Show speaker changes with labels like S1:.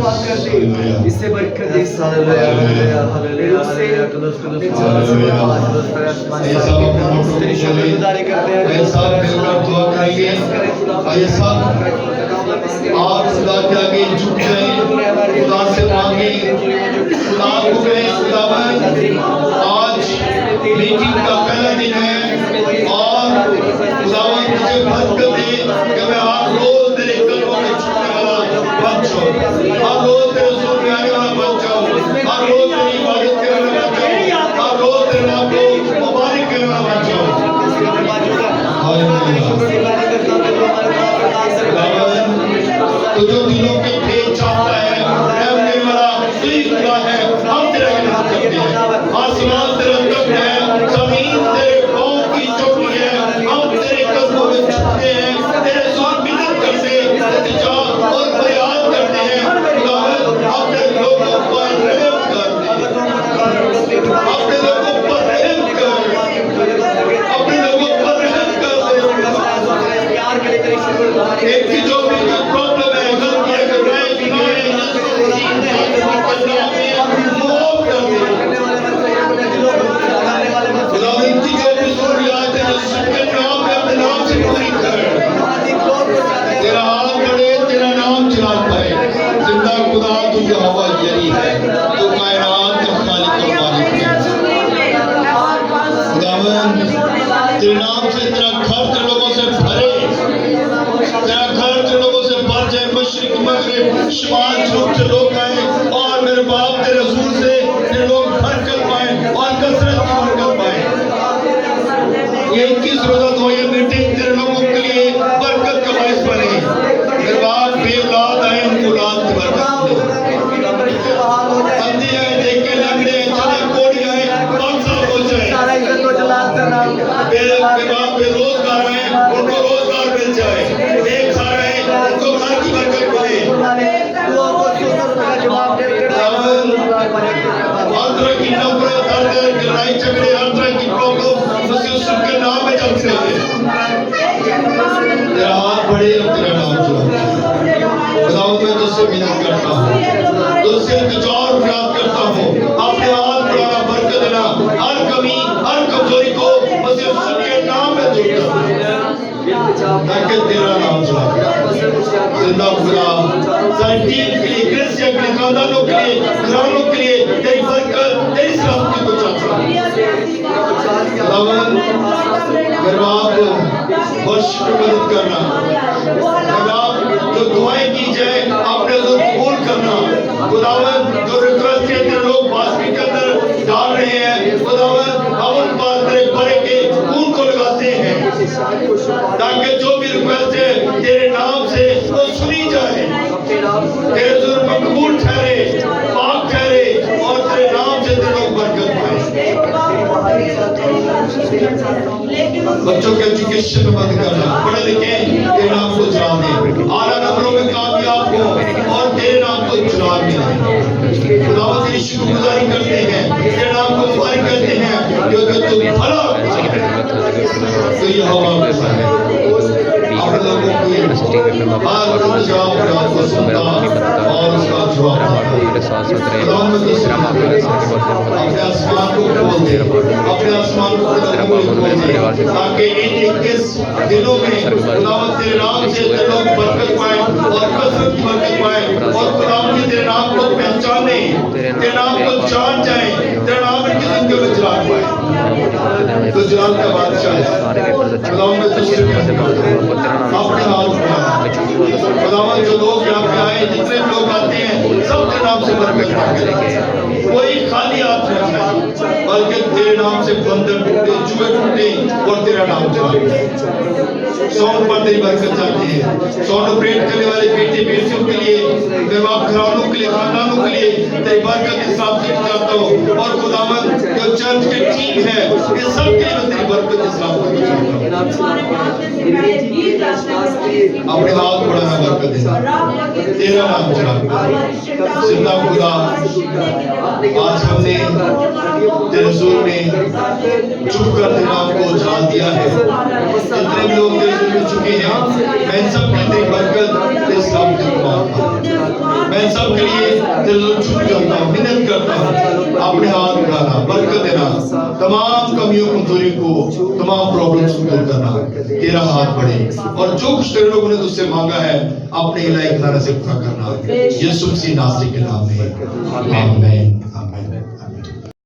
S1: दुआ कर दे, इससे बरकत दे। तेरी शुक्रगुजारी करते हैं।
S2: आप खुदा के आगे झुक जाए, खुदा से मांगे, खुदा को कहें खुदावन आज मीटिंग का पहला दिन है और खुदावन मुझे बरकत दे कि मैं हर रोज तेरे कदमों में झुकने वाला बन जाऊं, हर रोज तेरे हुजूर में आने वाला बन जाऊं, हर रोज तेरी इबादत करने वाला बन जाऊं, हर रोज तेरे नाम को मुबारक करने वाला बन जाऊं। तो जो दिलों के भेद चाहता है रहने वाला यही खुदा है। हम तेरा इनाम करते हैं, आसमान तेरा तख्त है, जमीन तेरे पांव की चोटी है। हम तेरे कदमों में झुकते हैं, तेरे साथ मिन्नत करते हैं, इल्तिजा और फरियाद करते हैं। खुदावंद अपने लोगों पर रहम कर, अपने लोगों पर रहम कर, अपने लोगों पर रहम कर। एक की जो भी प्रॉब्लम है, गलती है, गुनाह खुदावंद की जो भी ज़रूरियात है, सबके नाम पे अपने नाम से पूरी कर। तेरा हाथ बढ़े, तेरा नाम चला पाए। जिंदा खुदा तू यहोवा जरी है, तू कायनात का खालिक और मालिक है। खुदावंद तेरे नाम से तेरा घर तेरे लोगों से भरे, तेरा घर तेरे लोगों से भर जाए। मशरिक मगरिब शुमाल जनूब से लोग आए और मेरे बाप तेरे हुजूर से तेरे लोग बरकत पाए और कसरत की बरकत पाए। ये 21 रोजा तो ये मीटिंग तेरे लोगों के लिए बरकत का बायस बने। मेरे बाप बेऔलाद आए, उनको औलाद की बरकत दे। अंधी आए, देखे लंगड़े आए, चले कोड़ी आए, बादशाह हो जाए। बेरोजगार आए, उनको रोजगार मिल जाए। बेघर आए, उनको घर की बरकत मिले। हर तरह की नफरत, हर तरह की लड़ाई झगड़े, हर तरह की प्रॉब्लम मसीह के नाम में चल रही है। तेरा हाथ बढ़े और तेरा नाम चला। खुदावंद मैं तुझसे विनती करता हूँ, तुझसे इल्तिजा और फरियाद करता हूँ, अपने हाथ बढ़ाना, बरकत देना, हर कमी हर कमजोरी को मसीह के नाम में दूर कर, ताकि तेरा नाम चला। जिंदा खुदा सारी टीम के लिए, क्रिश्चियन के लिए, खानदानों के लिए, घरानों के लिए तेरी बरकत, तेरी सलामती को चाहता हूँ। खुदावंद मेरे बाप वर्ष में मदद करना, मेरे बाप जो दुआएं की जाए अपने अंदर कबूल करना। खुदावंद जो रिक्वेस्ट है तेरे लोग बास्केट के अंदर डाल रहे हैं, खुदावंद हम उन पर तेरे बड़े के खून को लगाते हैं, ताकि जो भी रिक्वेस्ट है तेरे नाम से वो सुनी जाए, तेरे जुर्म मकबूल ठहरे, पाक ठहरे और तेरे नाम से तेरे लोग बरकत पाए। बच्चों के एजुकेशन में मदद करना, पढ़े लिखे तेरे नाम को जाने, आला नंबरों में कामयाब हो और तेरे नाम को चुनाव मिले। खुदावंद तेरी शुक्रगुजारी करते हैं, तेरे नाम को मुबारक करते हैं, क्योंकि तू भला तो ये हवा में है। आप लोगों को हर जवाब को सुनता और उसका जवाब अपने आसमान को खोल दे, अपने आसमान को खोल दे, ताकि इन 21 दिनों में खुदावंद तेरे नाम से तेरे लोग बरकत पाए और कसरत की बरकत पाए और खुदावंद तेरे नाम को पहचाने, तेरे नाम को जान जाए, तेरे नाम की जिंदगी में जलाल पाए। तो जलाल का बादशाह है। खुदावंद मैं तुझसे अपने हाथ खुदावंद जो लोग यहाँ पे आए, जितने लोग आते हैं सब तेरे नाम से बरकत मांगे, कोई खाली हाथ न जाए, बल्कि तेरे नाम से बंधन टूटे, जुए टूटे और तेरा नाम चले। सौन पर तेरी बरकत जाती है। सौन ऑपरेट करने वाले बेटे बेटियों के लिए, घरानों के लिए, खानदानों के लिए लिए तेरी बरकत इस नाम से चाहता हूँ और खुदावन जो चर्च की टीम है ये सब के लिए मैं तेरी बरकत इस नाम से चाहता हूँ। अपने हाथ बढ़ाना बरकत दे, तेरा नाम चढ़ा जिंदा खुदा। आज हमने तेरे हुजूर में चुप कर तेरे नाम को उजाड़ दिया है। जितने भी लोग तेरे हुजूर में चुके हैं मैं सब की तेरी बरकत तेरे सामने मांगता हूं। मैं सब के लिए तेरे हुजूर चुप करता हूं, मिन्नत करता हूं। अपने हाथ उठाना, बरकत देना, तमाम कमियों कमजोरियों को, तमाम प्रॉब्लम्स को दूर करना। तेरा हाथ बढ़े और जो कुछ तेरे लोगों ने तुझसे मांगा है अपने इलाही खजाने से पूरा करना। यीशु मसीह नासरी के नाम में आमीन।